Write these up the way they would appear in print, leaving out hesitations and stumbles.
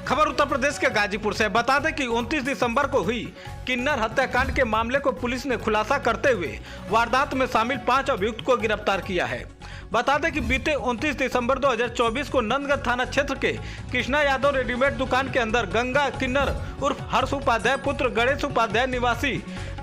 खबर उत्तर प्रदेश के गाजीपुर से। बता दें कि 29 दिसंबर को हुई किन्नर हत्याकांड के मामले को पुलिस ने खुलासा करते हुए वारदात में शामिल 5 अभियुक्त को गिरफ्तार किया है। बता दें कि बीते 29 दिसंबर 2024 को नंदगंज थाना क्षेत्र के कृष्णा यादव रेडीमेड दुकान के अंदर गंगा किन्नर उर्फ हर्ष उपाध्याय पुत्र गणेश उपाध्याय निवासी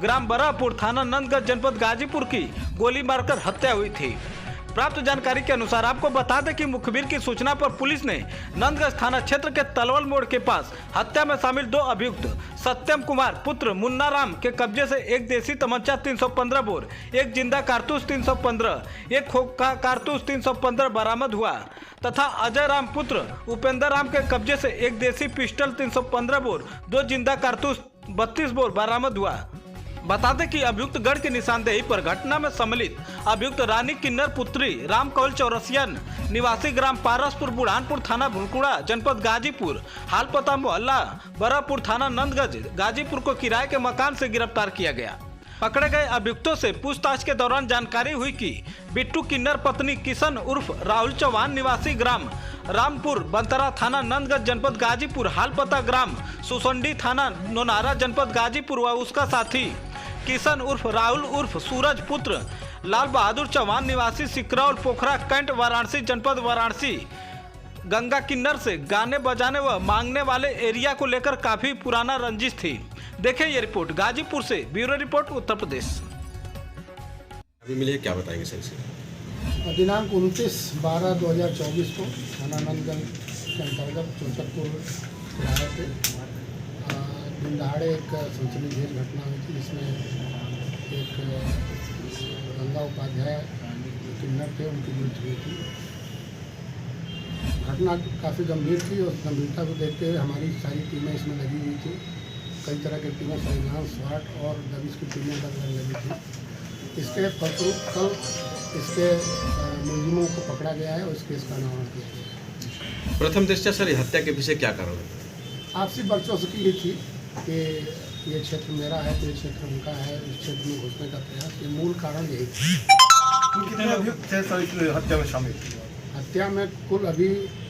ग्राम बरापुर थाना नंदगंज जनपद गाजीपुर की गोली मारकर हत्या हुई थी। प्राप्त जानकारी के अनुसार आपको बता दें कि मुखबिर की सूचना पर पुलिस ने नंदगंज थाना क्षेत्र के तलवल मोड़ के पास हत्या में शामिल 2 अभियुक्त सत्यम कुमार पुत्र मुन्ना राम के कब्जे से एक देसी तमंचा 315 बोर, एक जिंदा कारतूस 315, एक खोखा कारतूस 315 बरामद हुआ तथा अजय राम पुत्र उपेंद्र राम के कब्जे से एक देसी पिस्टल 315 बोर, 2 जिंदा कारतूस 32 बोर बरामद हुआ। बता दें कि अभियुक्त गढ़ की निशानदेही पर घटना में सम्मिलित अभियुक्त रानी किन्नर पुत्री राम कवल चौरसिया निवासी ग्राम पारसपुर बुढ़ानपुर थाना भुलकुड़ा जनपद गाजीपुर हाल पता मोहल्ला बरापुर थाना नंदगंज गाजीपुर को किराए के मकान से गिरफ्तार किया गया। पकड़े गए अभियुक्तों से पूछताछ के दौरान जानकारी हुई कि बिट्टू किन्नर पत्नी किशन उर्फ राहुल चौहान निवासी ग्राम रामपुर बंतरा थाना नंदगंज जनपद गाजीपुर हाल पता ग्राम सुसंडी थाना नोनारा जनपद गाजीपुर व उसका साथी किशन उर्फ राहुल उर्फ सूरज पुत्र लाल बहादुर चौहान निवासी सिकरौल पोखरा कैंट वाराणसी जनपद वाराणसी गंगा किन्नर से गाने बजाने व मांगने वाले एरिया को लेकर काफी पुराना रंजिश थी। देखें ये रिपोर्ट गाजीपुर से, ब्यूरो रिपोर्ट उत्तर प्रदेश। अभी मिले क्या बताएंगे सर से? दिनांक 29/12/2024 को थाना नंदगंज के अंतर्गत चौचकपुर किराए पे दिन दहाड़े एक सनसनीखेज घटना हुई थी जिसमें एक गंगा उपाध्याय किन्नर थे, उनकी मृत्यु हुई थी। घटना काफ़ी गंभीर थी और गंभीरता को देखते हुए हमारी सारी टीमें इसमें लगी हुई थी। कई तरह की टीमें संविधान स्वाट और दबिश की टीमें लगी थी। इसके फलस्वरूप कल इसके मुलजिमों को पकड़ा गया है और इस केस का अनावरण किया गया। प्रथम दृष्टया सर हत्या के पीछे क्या कारण है? आपसी बर्चौसकी ये थी कि ये क्षेत्र मेरा है तो ये क्षेत्र उनका है, इस क्षेत्र में घुसने का प्रयास, ये मूल कारण यही था। कितने अभियुक्त थे सर हत्या में शामिल? हत्या में कुल अभी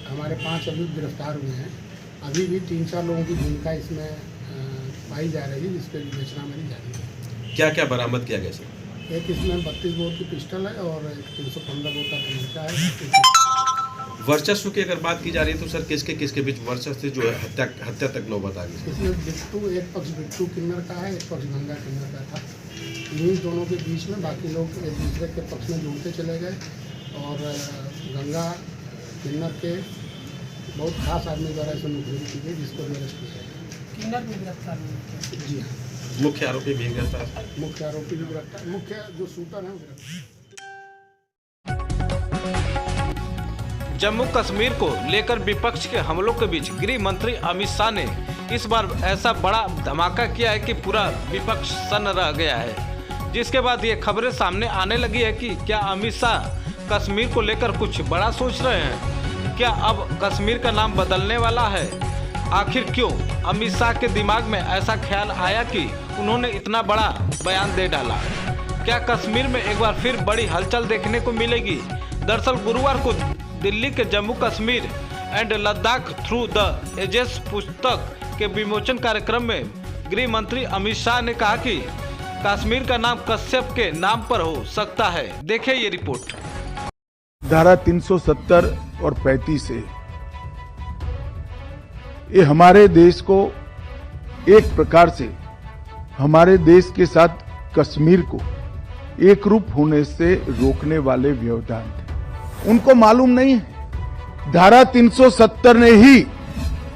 हमारे 5 अभियुक्त गिरफ्तार हुए हैं। अभी भी 3-4 लोगों की भूमिका इसमें पाई जा रही है, जिस पर विवेचना मेरी जारी है। क्या क्या बरामद किया गया सर? एक इसमें 32 बोर की पिस्टल है और एक 315 बोर का तमंचा है। वर्चस्व की अगर बात की जा रही है तो सर किसके बीच वर्चस्व से जो है हत्या तक नौबत आ गई? इसमें बिट्टू, एक पक्ष बिट्टू किन्नर का है, एक पक्ष गंगा किन्नर का था। इन्हीं दोनों के बीच में बाकी लोग एक दूसरे के पक्ष में जुड़ते चले गए और गंगा किन्नर के बहुत खास आदमी द्वारा इसमें मुखबिरी की गई, जिसको भी अरेस्ट किया गया। किन्नर भी गिरफ्तार हुए? जी हाँ, मुख्य आरोपी भी गिरफ्तार? मुख्य आरोपी भी गिरफ्तार, मुख्य जो शूटर है वो गिरफ्तार। जम्मू कश्मीर को लेकर विपक्ष के हमलों के बीच गृह मंत्री अमित शाह ने इस बार ऐसा बड़ा धमाका किया है कि पूरा विपक्ष सन्न रह गया है, जिसके बाद ये खबरें सामने आने लगी है कि क्या अमित शाह कश्मीर को लेकर कुछ बड़ा सोच रहे हैं? क्या अब कश्मीर का नाम बदलने वाला है? आखिर क्यों अमित शाह के दिमाग में ऐसा ख्याल आया कि उन्होंने इतना बड़ा बयान दे डाला? क्या कश्मीर में एक बार फिर बड़ी हलचल देखने को मिलेगी? दरअसल गुरुवार को दिल्ली के Jammu Kashmir and Ladakh through the ages पुस्तक के विमोचन कार्यक्रम में गृह मंत्री अमित शाह ने कहा कि कश्मीर का नाम कश्यप के नाम पर हो सकता है। देखिए ये रिपोर्ट। धारा 370 और 35 से ये हमारे देश को एक प्रकार से हमारे देश के साथ कश्मीर को एक रूप होने से रोकने वाले व्यवधान थे। उनको मालूम नहीं है धारा 370 ने ही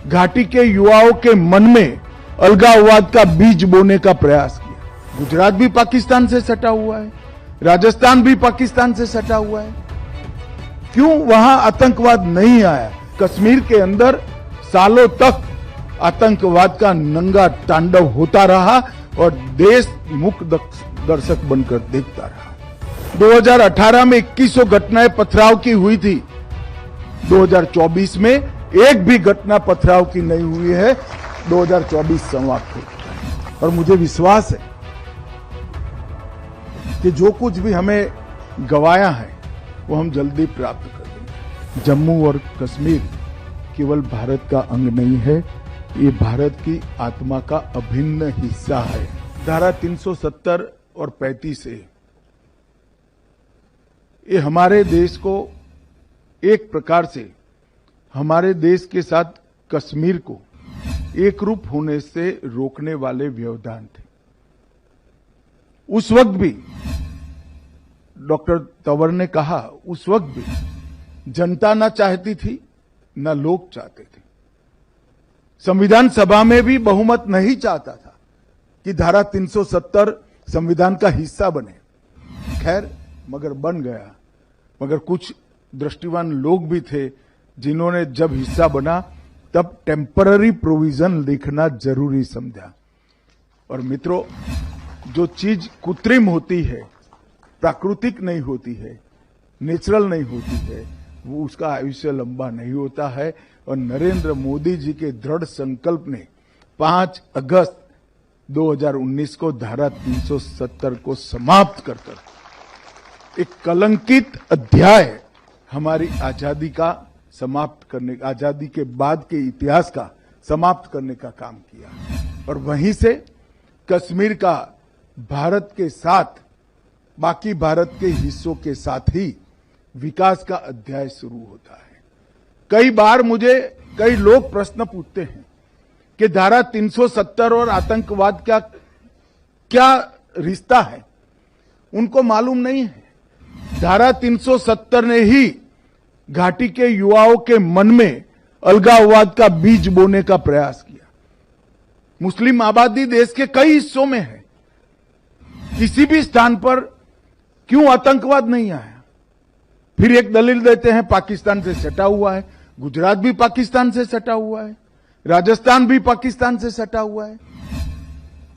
घाटी के युवाओं के मन में अलगाववाद का बीज बोने का प्रयास किया। गुजरात भी पाकिस्तान से सटा हुआ है, राजस्थान भी पाकिस्तान से सटा हुआ है। क्यों वहां आतंकवाद नहीं आया? कश्मीर के अंदर सालों तक आतंकवाद का नंगा तांडव होता रहा और देश मूक दर्शक बनकर देखता रहा। 2018 में 2100 घटनाएं पथराव की हुई थी। 2024 में एक भी घटना पथराव की नहीं हुई है। 2024 समाप्त हो चुका है और मुझे विश्वास है कि जो कुछ भी हमें गवाया है वो हम जल्दी प्राप्त कर देंगे। जम्मू और कश्मीर केवल भारत का अंग नहीं है, ये भारत की आत्मा का अभिन्न हिस्सा है। धारा 370 और 35 से ये हमारे देश को एक प्रकार से हमारे देश के साथ कश्मीर को एक रूप होने से रोकने वाले व्यवधान थे। उस वक्त भी डॉक्टर तंवर ने कहा, उस वक्त भी जनता ना चाहती थी ना लोग चाहते थे। संविधान सभा में भी बहुमत नहीं चाहता था कि धारा 370 संविधान का हिस्सा बने। खैर, मगर बन गया। मगर कुछ दृष्टिवान लोग भी थे जिन्होंने जब हिस्सा बना तब टेम्पररी प्रोविजन लिखना जरूरी समझा। और मित्रों, जो चीज कृत्रिम होती है, प्राकृतिक नहीं होती है, नेचुरल नहीं होती है, वो उसका आयुष्य लंबा नहीं होता है। और नरेंद्र मोदी जी के दृढ़ संकल्प ने 5 अगस्त 2019 को धारा 370 को समाप्त कर एक कलंकित अध्याय हमारी आजादी का समाप्त करने, आजादी के बाद के इतिहास का समाप्त करने का काम किया। और वहीं से कश्मीर का भारत के साथ, बाकी भारत के हिस्सों के साथ ही विकास का अध्याय शुरू होता है। कई बार मुझे कई लोग प्रश्न पूछते हैं कि धारा 370 और आतंकवाद का क्या रिश्ता है। उनको मालूम नहीं है, धारा 370 ने ही घाटी के युवाओं के मन में अलगाववाद का बीज बोने का प्रयास किया। मुस्लिम आबादी देश के कई हिस्सों में है, किसी भी स्थान पर क्यों आतंकवाद नहीं आया? फिर एक दलील देते हैं पाकिस्तान से सटा हुआ है। गुजरात भी पाकिस्तान से सटा हुआ है, राजस्थान भी पाकिस्तान से सटा हुआ है,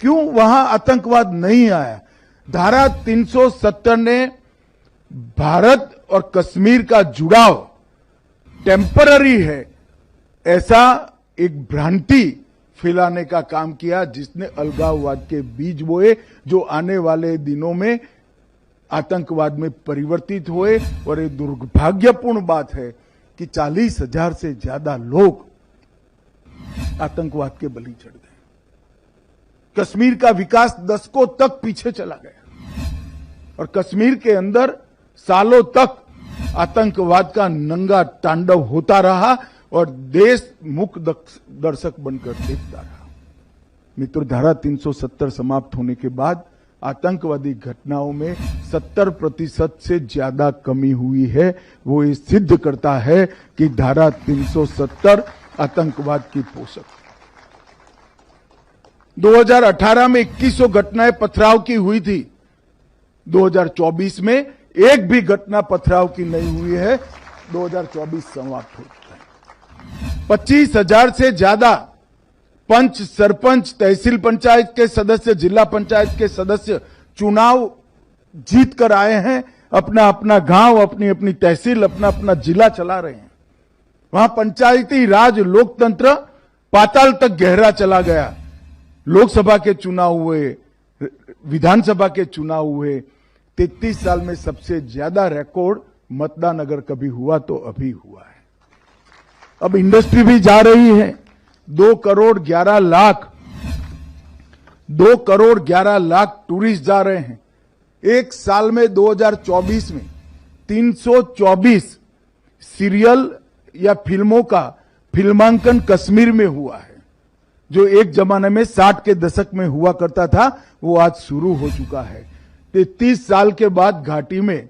क्यों वहां आतंकवाद नहीं आया? धारा 370 ने भारत और कश्मीर का जुड़ाव टेम्पररी है ऐसा एक भ्रांति फैलाने का काम किया, जिसने अलगाववाद के बीज बोए जो आने वाले दिनों में आतंकवाद में परिवर्तित हुए। और ये दुर्भाग्यपूर्ण बात है कि 40,000 से ज्यादा लोग आतंकवाद के बलि चढ़ गए। कश्मीर का विकास दशकों तक पीछे चला गया और कश्मीर के अंदर सालों तक आतंकवाद का नंगा तांडव होता रहा और देश मूक दर्शक बनकर देखता रहा। मित्रों, धारा 370 समाप्त होने के बाद आतंकवादी घटनाओं में 70% से ज्यादा कमी हुई है। वो ये सिद्ध करता है कि धारा 370 आतंकवाद की पोषक। 2018 में 2100 घटनाएं पथराव की हुई थी। 2024 में एक भी घटना पथराव की नहीं हुई है। 2024 समाप्त हो चुका है। 25,000 से ज्यादा पंच, सरपंच, तहसील पंचायत के सदस्य, जिला पंचायत के सदस्य चुनाव जीत कर आए हैं। अपना अपना गांव, अपनी अपनी तहसील, अपना अपना जिला चला रहे हैं। वहां पंचायती राज लोकतंत्र पाताल तक गहरा चला गया। लोकसभा के चुनाव हुए, विधानसभा के चुनाव हुए। 33 साल में सबसे ज्यादा रिकॉर्ड मतदान अगर कभी हुआ तो अभी हुआ है। अब इंडस्ट्री भी जा रही है। 2 करोड़ 11 लाख टूरिस्ट जा रहे हैं। एक साल में 2024 में 324 सीरियल या फिल्मों का फिल्मांकन कश्मीर में हुआ है। जो एक जमाने में 60 के दशक में हुआ करता था, वो आज शुरू हो चुका है। 33 साल के बाद घाटी में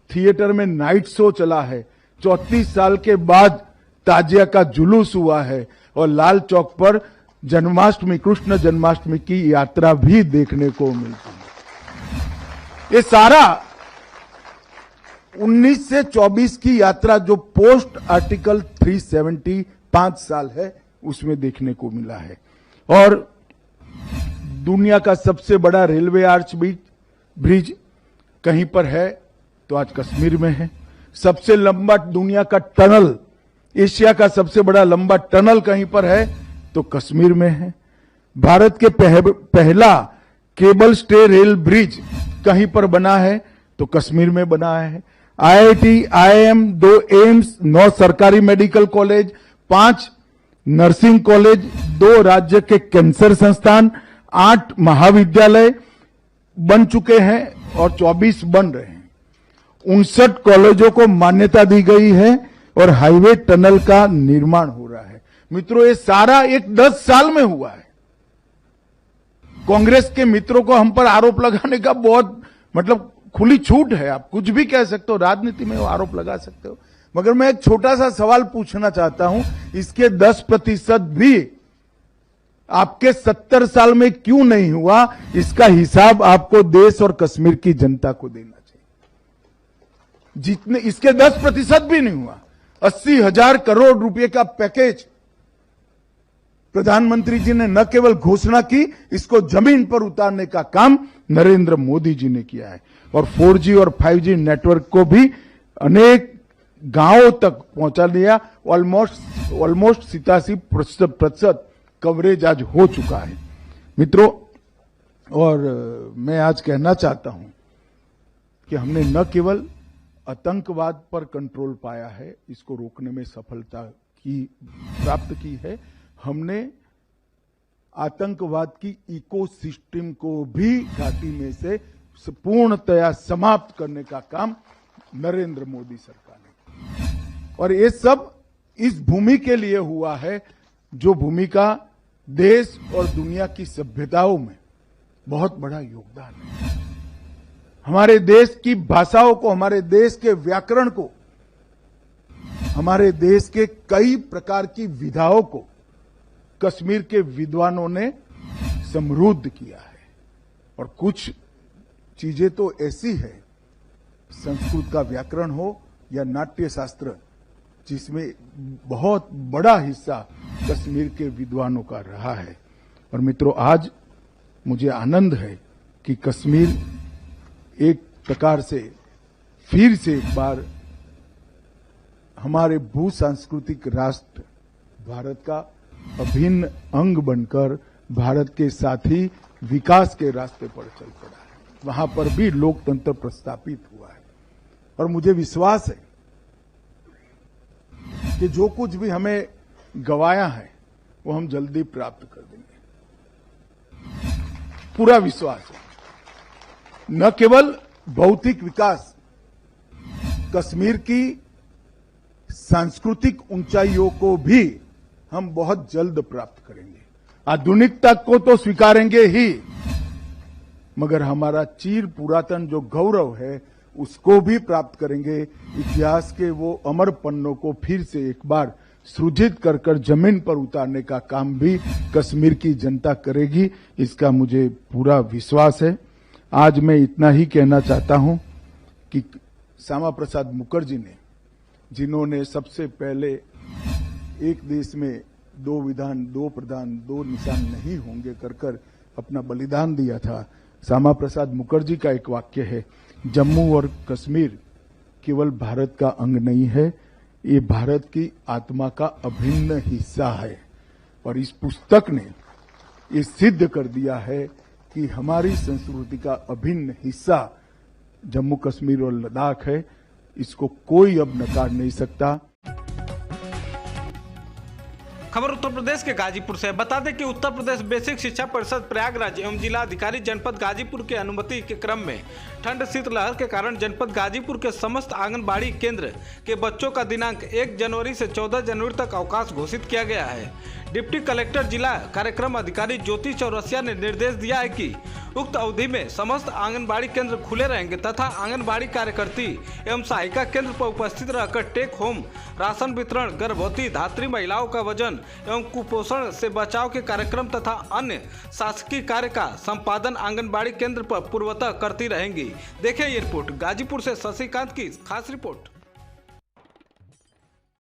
थिएटर में नाइट शो चला है। 34 साल के बाद ताजिया का जुलूस हुआ है और लाल चौक पर जन्माष्टमी, कृष्ण जन्माष्टमी की यात्रा भी देखने को मिलती है। ये सारा 19 से 24 की यात्रा जो पोस्ट आर्टिकल 370 5 साल है उसमें देखने को मिला है। और दुनिया का सबसे बड़ा रेलवे आर्च ब्रिज कहीं पर है तो आज कश्मीर में है। सबसे लंबा दुनिया का टनल, एशिया का सबसे बड़ा लंबा टनल कहीं पर है तो कश्मीर में है। भारत के पहला केबल स्टे रेल ब्रिज कहीं पर बना है तो कश्मीर में बना है। IIT, IIM, 2 एम्स, 9 सरकारी मेडिकल कॉलेज, 5 नर्सिंग कॉलेज, 2 राज्य के कैंसर संस्थान, 8 महाविद्यालय बन चुके हैं और 24 बन रहे हैं। 59 कॉलेजों को मान्यता दी गई है और हाईवे टनल का निर्माण हो रहा है। मित्रों, ये सारा एक 10 साल में हुआ है। कांग्रेस के मित्रों को हम पर आरोप लगाने का बहुत खुली छूट है। आप कुछ भी कह सकते हो, राजनीति में आरोप लगा सकते हो, मगर मैं एक छोटा सा सवाल पूछना चाहता हूं, इसके 10% भी आपके 70 साल में क्यों नहीं हुआ? इसका हिसाब आपको देश और कश्मीर की जनता को देना चाहिए। जितने इसके 10% भी नहीं हुआ। 80,000 करोड़ रुपए का पैकेज प्रधानमंत्री जी ने न केवल घोषणा की, इसको जमीन पर उतारने का काम नरेंद्र मोदी जी ने किया है। और 4G और 5G नेटवर्क को भी अनेक गांवों तक पहुंचा दिया। ऑलमोस्ट 87% कवरेज आज हो चुका है। मित्रों, और मैं आज कहना चाहता हूं कि हमने न केवल आतंकवाद पर कंट्रोल पाया है, इसको रोकने में सफलता प्राप्त की है, हमने आतंकवाद की इकोसिस्टम को भी घाटी में से पूर्णतया समाप्त करने का काम नरेंद्र मोदी सरकार ने। और ये सब इस भूमि के लिए हुआ है, जो भूमि का देश और दुनिया की सभ्यताओं में बहुत बड़ा योगदान है। हमारे देश की भाषाओं को, हमारे देश के व्याकरण को, हमारे देश के कई प्रकार की विधाओं को कश्मीर के विद्वानों ने समृद्ध किया है। और कुछ चीजें तो ऐसी है, संस्कृत का व्याकरण हो या नाट्य शास्त्र, जिसमें बहुत बड़ा हिस्सा कश्मीर के विद्वानों का रहा है। और मित्रों, आज मुझे आनंद है कि कश्मीर एक प्रकार से फिर से एक बार हमारे भू सांस्कृतिक राष्ट्र भारत का अभिन्न अंग बनकर भारत के साथ ही विकास के रास्ते पर चल पड़ा है। वहां पर भी लोकतंत्र प्रस्थापित हुआ है। और मुझे विश्वास है कि जो कुछ भी हमें गवाया है वो हम जल्दी प्राप्त कर देंगे। पूरा विश्वास है। न केवल भौतिक विकास, कश्मीर की सांस्कृतिक ऊंचाइयों को भी हम बहुत जल्द प्राप्त करेंगे। आधुनिकता को तो स्वीकारेंगे ही, मगर हमारा चीर पुरातन जो गौरव है उसको भी प्राप्त करेंगे। इतिहास के वो अमर पन्नों को फिर से एक बार सृजित कर कर जमीन पर उतारने का काम भी कश्मीर की जनता करेगी, इसका मुझे पूरा विश्वास है। आज मैं इतना ही कहना चाहता हूं कि श्यामा प्रसाद मुखर्जी ने, जिन्होंने सबसे पहले एक देश में 2 विधान 2 प्रधान 2 निशान नहीं होंगे कर कर अपना बलिदान दिया था, श्यामा प्रसाद मुखर्जी का एक वाक्य है, जम्मू और कश्मीर केवल भारत का अंग नहीं है, ये भारत की आत्मा का अभिन्न हिस्सा है। और इस पुस्तक ने ये सिद्ध कर दिया है कि हमारी संस्कृति का अभिन्न हिस्सा जम्मू कश्मीर और लद्दाख है। इसको कोई अब नकार नहीं सकता। खबर उत्तर प्रदेश के गाजीपुर से। बता दें कि उत्तर प्रदेश बेसिक शिक्षा परिषद प्रयागराज एवं जिला अधिकारी जनपद गाजीपुर के अनुमति के क्रम में ठंड शीतलहर के कारण जनपद गाजीपुर के समस्त आंगनबाड़ी केंद्र के बच्चों का दिनांक 1 जनवरी से 14 जनवरी तक अवकाश घोषित किया गया है। डिप्टी कलेक्टर जिला कार्यक्रम अधिकारी ज्योति चौरसिया ने निर्देश दिया है कि उक्त अवधि में समस्त आंगनबाड़ी केंद्र खुले रहेंगे तथा आंगनबाड़ी कार्यकर्ती एवं सहायिका केंद्र पर उपस्थित रहकर टेक होम राशन वितरण, गर्भवती धात्री महिलाओं का वजन एवं कुपोषण से बचाव के कार्यक्रम तथा अन्य शासकीय कार्य का संपादन आंगनबाड़ी केंद्र पर पूर्वतः करती रहेंगी। देखें ये रिपोर्ट गाजीपुर से शशिकांत की खास रिपोर्ट।